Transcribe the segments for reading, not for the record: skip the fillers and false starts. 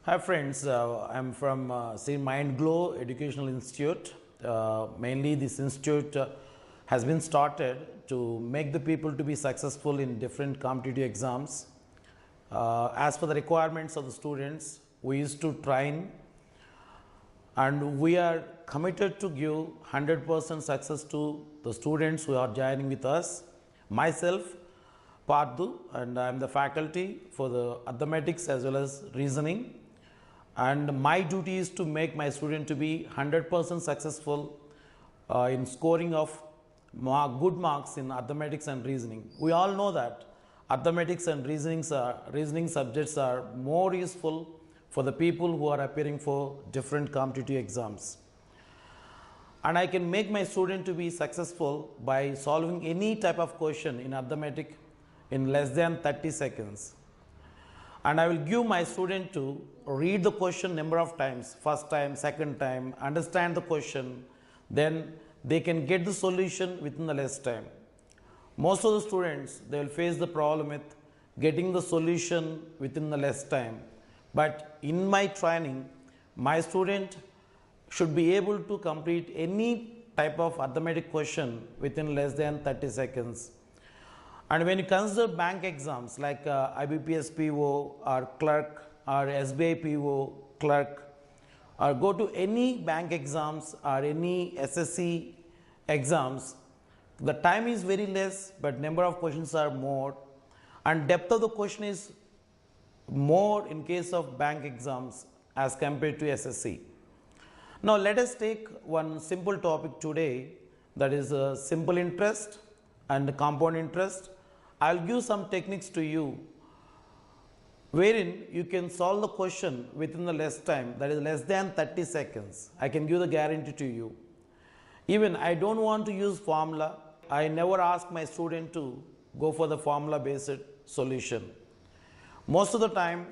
Hi friends, I'm from MindGlow Educational Institute. Mainly this institute has been started to make the people to be successful in different competitive exams. As per the requirements of the students, we used to train and we are committed to give 100% success to the students who are joining with us. Myself, Parthu, and I am the faculty for the arithmetics as well as reasoning. And my duty is to make my student to be 100% successful in scoring of good marks in arithmetics and reasoning. We all know that arithmetics and reasoning subjects are more useful for the people who are appearing for different competitive exams. And I can make my student to be successful by solving any type of question in arithmetic in less than 30 seconds. And I will give my student to read the question number of times, first time, second time, understand the question, then they can get the solution within the less time. Most of the students, they will face the problem with getting the solution within the less time. But in my training, my student should be able to complete any type of arithmetic question within less than 30 seconds. And when you consider bank exams like IBPS PO or Clerk or SBI PO, Clerk, or go to any bank exams or any SSC exams, the time is very less but number of questions are more and depth of the question is more in case of bank exams as compared to SSC. Now let us take one simple topic today, that is simple interest and compound interest. I will give some techniques to you wherein you can solve the question within the less time, that is less than 30 seconds. I can give the guarantee to you. Even I don't want to use formula. I never ask my student to go for the formula based solution. Most of the time,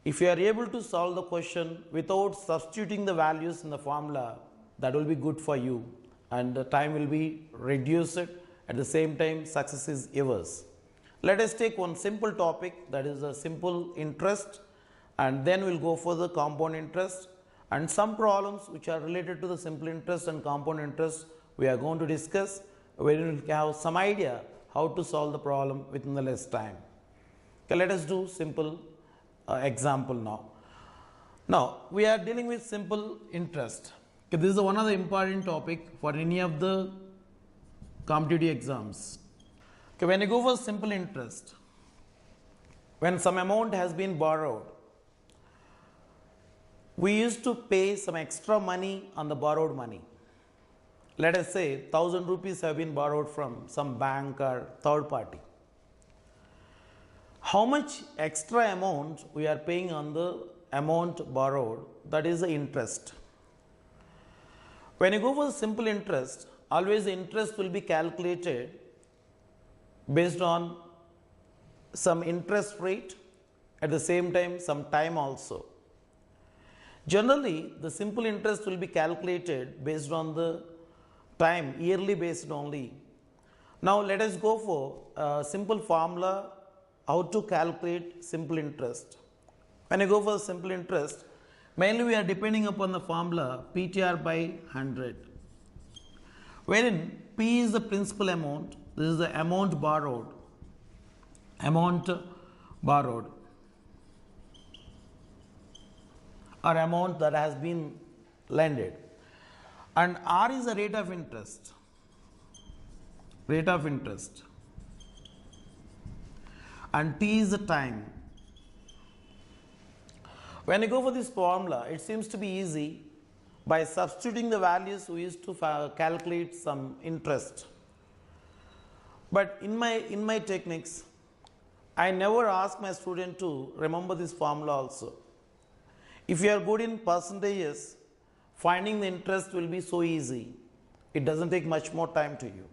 if you are able to solve the question without substituting the values in the formula, that will be good for you and the time will be reduced. At the same time, success is yours. Let us take one simple topic, that is a simple interest, and then we'll go for the compound interest and some problems which are related to the simple interest and compound interest we are going to discuss, where you will have some idea how to solve the problem within the less time. Okay, let us do simple example now. Now we are dealing with simple interest. Okay, this is one of the important topic for any of the competitive exams. Okay, when you go for simple interest, when some amount has been borrowed, we used to pay some extra money on the borrowed money. Let us say 1000 rupees have been borrowed from some bank or third party. How much extra amount we are paying on the amount borrowed, that is the interest. When you go for simple interest, always the interest will be calculated based on some interest rate, at the same time some time also. Generally, the simple interest will be calculated based on the time, yearly based only. Now let us go for a simple formula how to calculate simple interest. When I go for simple interest, mainly we are depending upon the formula PTR by 100, wherein P is the principal amount, this is the amount borrowed, or amount that has been lended, and R is the rate of interest, and T is the time. When you go for this formula, it seems to be easy. By substituting the values, we used to calculate some interest. But in my techniques, I never ask my student to remember this formula also. If you are good in percentages, finding the interest will be so easy. It doesn't take much more time to you.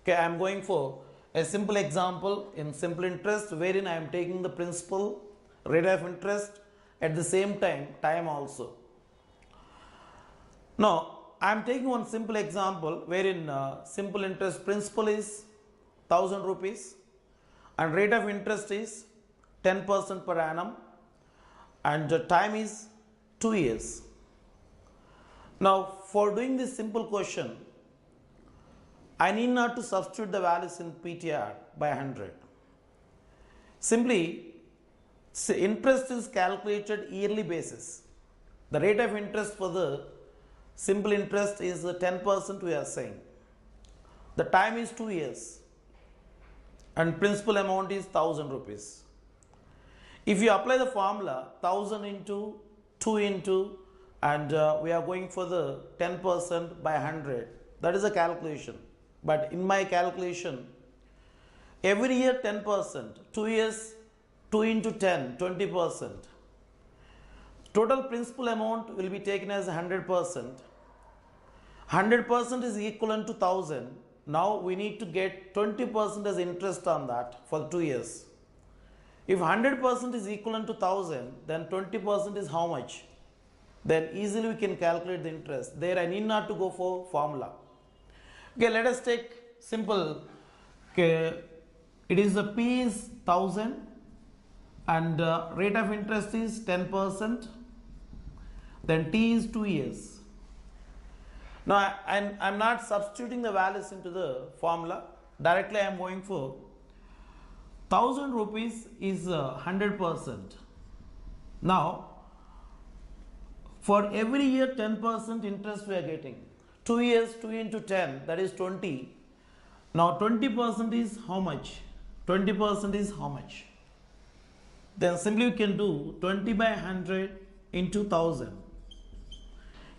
Okay, I am going for a simple example in simple interest, wherein I am taking the principal, rate of interest, at the same time also. Now, I am taking one simple example wherein simple interest principal is 1000 rupees and rate of interest is 10% per annum and the time is 2 years. Now for doing this simple question, I need not to substitute the values in PTR by 100. Simply, interest is calculated yearly basis. The rate of interest for the simple interest is 10% we are saying. The time is 2 years and principal amount is 1000 rupees. If you apply the formula 1000 into 2 into and we are going for the 10% by 100, that is a calculation. But in my calculation, every year 10%, 2 years 2 into 10, 20%. Total principal amount will be taken as 100%. 100% is equivalent to 1000. Now we need to get 20% as interest on that for 2 years. If 100% is equivalent to 1000, then 20% is how much? Then easily we can calculate the interest. There I need not to go for formula. Okay, let us take simple. Okay, it is the P is 1000 and rate of interest is 10%. Then T is 2 years. Now I'm not substituting the values into the formula. Directly I am going for 1000 rupees is 100%. Now for every year 10% interest we are getting. 2 years 2 into 10, that is 20. Now 20% is how much? 20% is how much? Then simply we can do 20 by 100 into 1000.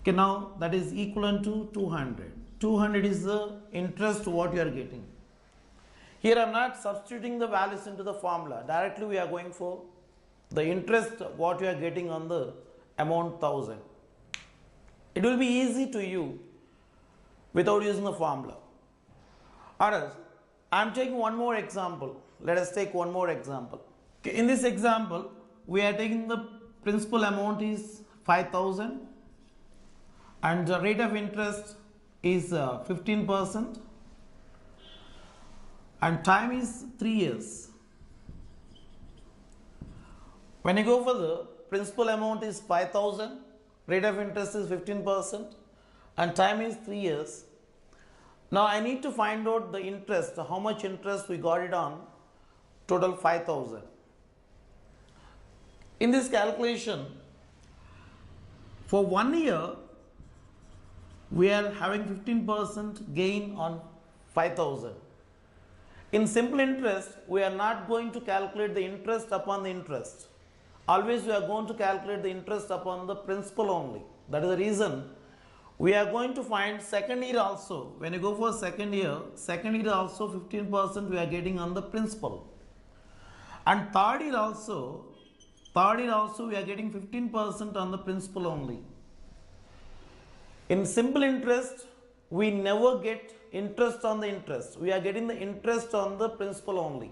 Okay, now that is equivalent to 200. 200 is the interest what you are getting. Here I am not substituting the values into the formula. Directly we are going for the interest what you are getting on the amount 1000. It will be easy to you without using the formula. Or else, I am taking one more example. Let us take one more example. Okay, in this example, we are taking the principal amount is 5000 and the rate of interest is 15% and time is 3 years. When you go for the principal amount is 5000, rate of interest is 15% and time is 3 years. Now I need to find out the interest, how much interest we got it on total 5000. In this calculation, for 1 year, we are having 15% gain on 5000. In simple interest, we are not going to calculate the interest upon the interest. Always we are going to calculate the interest upon the principal only. That is the reason we are going to find second year also. When you go for second year also 15% we are getting on the principal. And third year also we are getting 15% on the principal only. In simple interest, we never get interest on the interest. We are getting the interest on the principal only.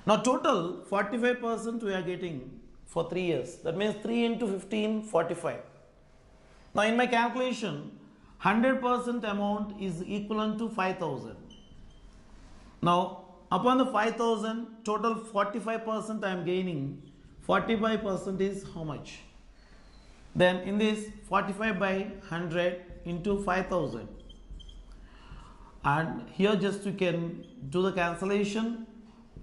Now total 45% we are getting for 3 years. That means 3 into 15, 45. Now in my calculation, 100% amount is equivalent to 5000. Now upon the 5000, total 45% I am gaining. 45% is how much? Then in this 45 by 100 into 5000. And here just you can do the cancellation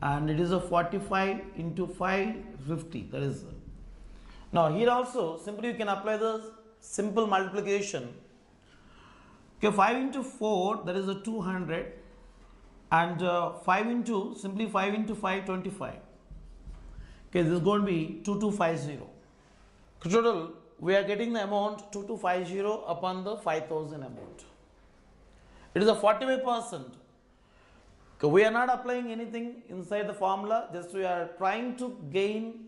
and it is a 45 into 550. That is. Now here also simply you can apply the simple multiplication. Okay, 5 into 4, that is a 200 and 5 into 5, 25. Okay, this is going to be 2250. Total we are getting the amount 2250 upon the 5000 amount. It is a 45%. Okay, we are not applying anything inside the formula, just we are trying to gain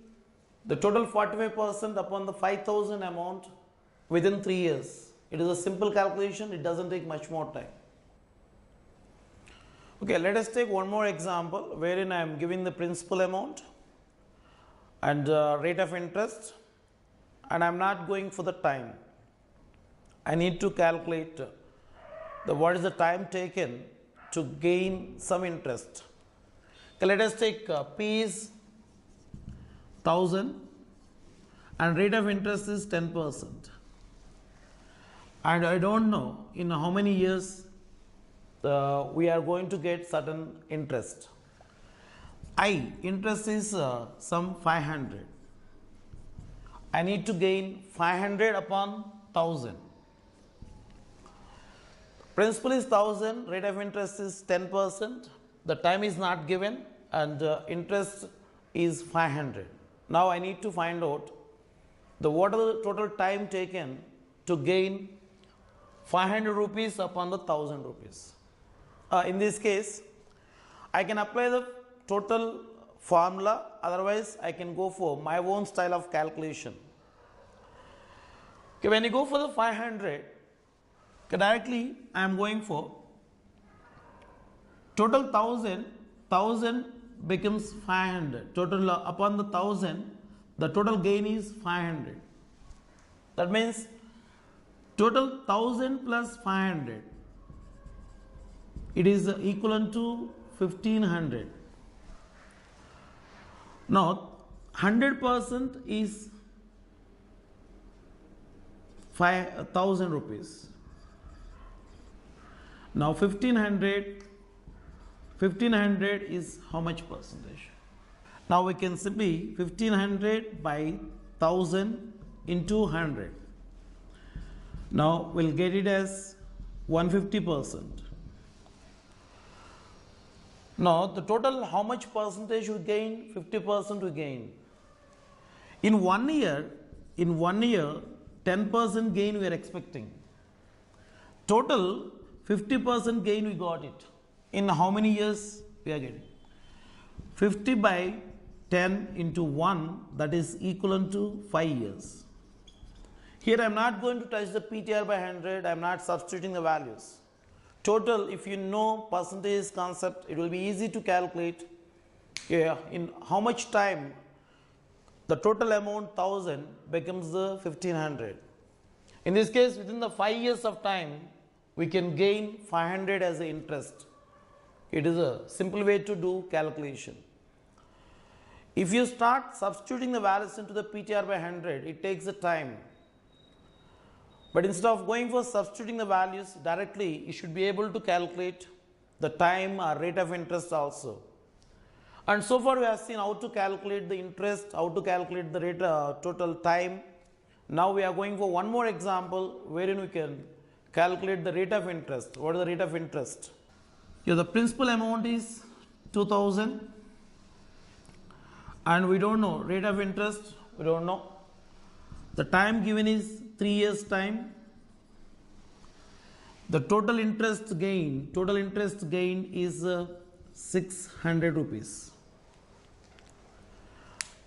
the total 45% upon the 5000 amount within 3 years. It is a simple calculation, it doesn't take much more time. Okay, let us take one more example wherein I am giving the principal amount and rate of interest, and I am not going for the time. I need to calculate what is the time taken to gain some interest. Okay, let us take P is 1000 and rate of interest is 10%. And I don't know in how many years we are going to get certain interest. Interest is some 500. I need to gain 500 upon 1000. Principal is 1000, rate of interest is 10%, the time is not given, and interest is 500. Now I need to find out what are the total time taken to gain 500 rupees upon the 1000 rupees. In this case, I can apply the total formula, otherwise I can go for my own style of calculation. Okay, when you go for the 500, directly I am going for total 1000 becomes 500. Total upon the 1000, the total gain is 500. That means total 1000 plus 500, it is equivalent to 1500. Now 100% is 5,000 rupees. Now 1500 is how much percentage? Now we can simply 1500 by 1000 into 100. Now we'll get it as 150%. Now the total how much percentage we gain? 50% we gain. In 1 year, 10% gain we are expecting. Total 50% gain we got it. In how many years we are getting? 50 by 10 into 1, that is equivalent to 5 years. Here I am not going to touch the PTR by 100, I am not substituting the values. Total, if you know percentage concept, it will be easy to calculate in how much time the total amount 1000 becomes the 1500. In this case, within the 5 years of time, we can gain 500 as the interest. It is a simple way to do calculation. If you start substituting the values into the PTR by 100, it takes the time. But instead of going for substituting the values directly, you should be able to calculate the time or rate of interest also. And so far we have seen how to calculate the interest, how to calculate the rate total time. Now we are going for one more example wherein we can calculate the rate of interest. What is the rate of interest? Here the principal amount is 2000 and we don't know rate of interest, we don't know. The time given is 3 years time. The total interest gain is 600 rupees.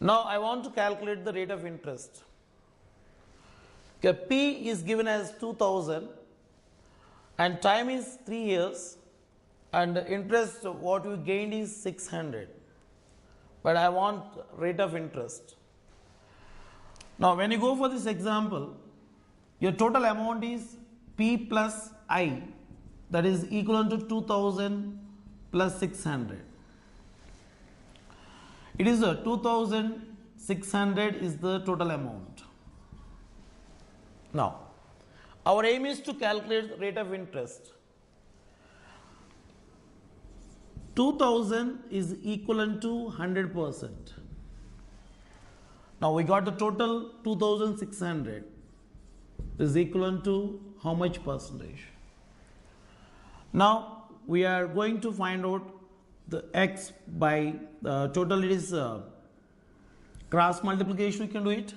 Now I want to calculate the rate of interest. Okay, P is given as 2000 and time is 3 years and interest what we gained is 600. But I want rate of interest. Now when you go for this example, your total amount is P plus I, that is equivalent to 2000 plus 600. It is 2600 is the total amount. Now our aim is to calculate the rate of interest. 2000 is equivalent to 100%. Now we got the total 2600 is equivalent to how much percentage? Now we are going to find out the x by the total. It is cross multiplication, we can do it.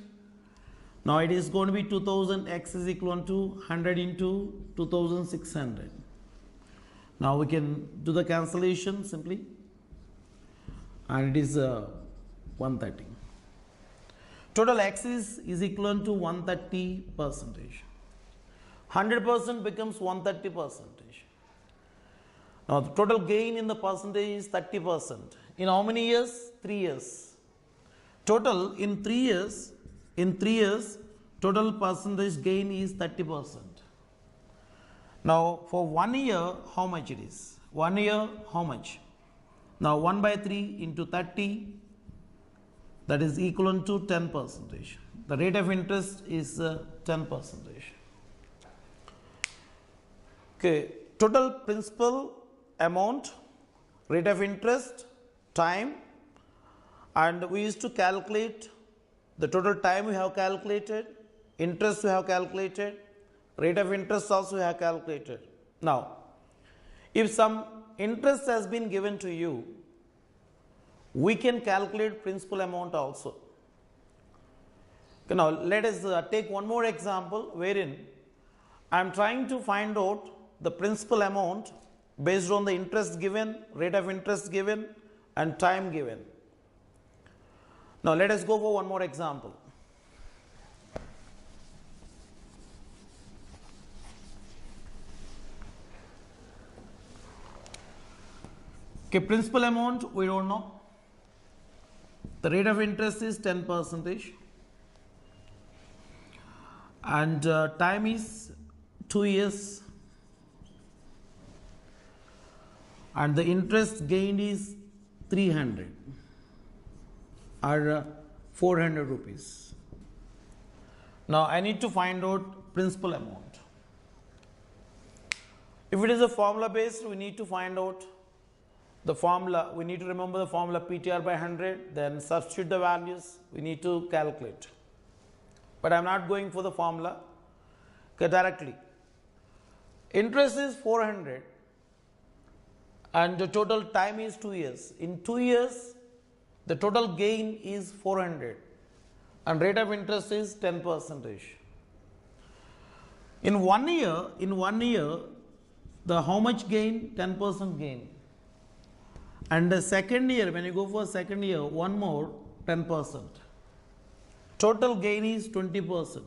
Now it is going to be 2000 x is equivalent to 100 into 2600. Now we can do the cancellation simply and it is 130. Total x is equivalent to 130 percentage. 100% becomes 130 percentage. Now the total gain in the percentage is 30%. In how many years? 3 years. Total in 3 years, total percentage gain is 30%. Now for 1 year, how much it is? 1 year, how much? Now 1 by 3 into 30, that is equivalent to 10%. the rate of interest is 10%. Okay, total principal amount, rate of interest, time, and we used to calculate the total time we have calculated, interest we have calculated, rate of interest also we have calculated. Now, if some interest has been given to you, we can calculate principal amount also. Okay, now let us take one more example wherein I am trying to find out the principal amount based on the interest given, rate of interest given, and time given. Now let us go for one more example. Okay, principal amount we don't know. The rate of interest is 10%, and time is 2 years, and the interest gained is 300 or 400 rupees. Now I need to find out principal amount. If it is a formula based, we need to find out the formula. We need to remember the formula PTR by 100, then substitute the values, we need to calculate. But I am not going for the formula directly. Interest is 400 and the total time is 2 years. In 2 years, the total gain is 400 and rate of interest is 10%. In 1 year, the how much gain? 10% gain. And the second year, when you go for second year, one more 10%. Total gain is 20%.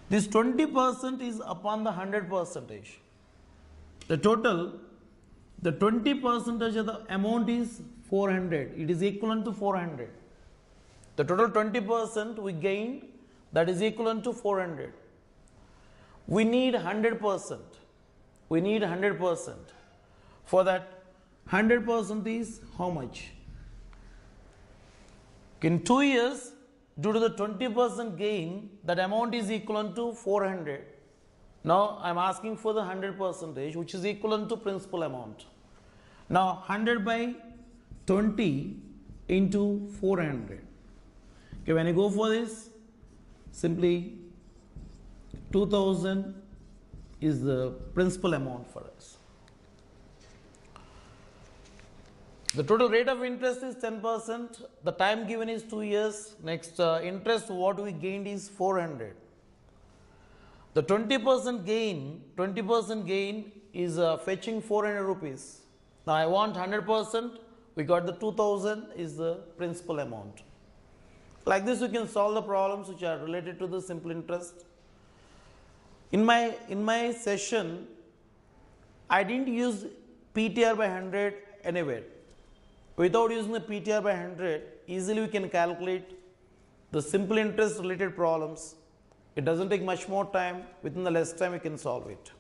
This 20% is upon the 100%. The total, the 20% of the amount is 400. It is equivalent to 400. The total 20% we gained, that is equivalent to 400. We need 100%. We need 100%. For that, 100% is how much? In 2 years, due to the 20% gain, that amount is equivalent to 400. Now, I am asking for the 100%, which is equivalent to principal amount. Now, 100 by 20 into 400. Okay, when I go for this, simply 2000 is the principal amount for us. The total rate of interest is 10%. The time given is 2 years. Next, interest what we gained is 400. The 20% gain is fetching 400 rupees. Now I want 100%. We got the 2000 is the principal amount. Like this, we can solve the problems which are related to the simple interest. In my session, I didn't use PTR by 100 anywhere. Without using the PTR by 100, easily we can calculate the simple interest related problems. It doesn't take much more time. Within the less time, we can solve it.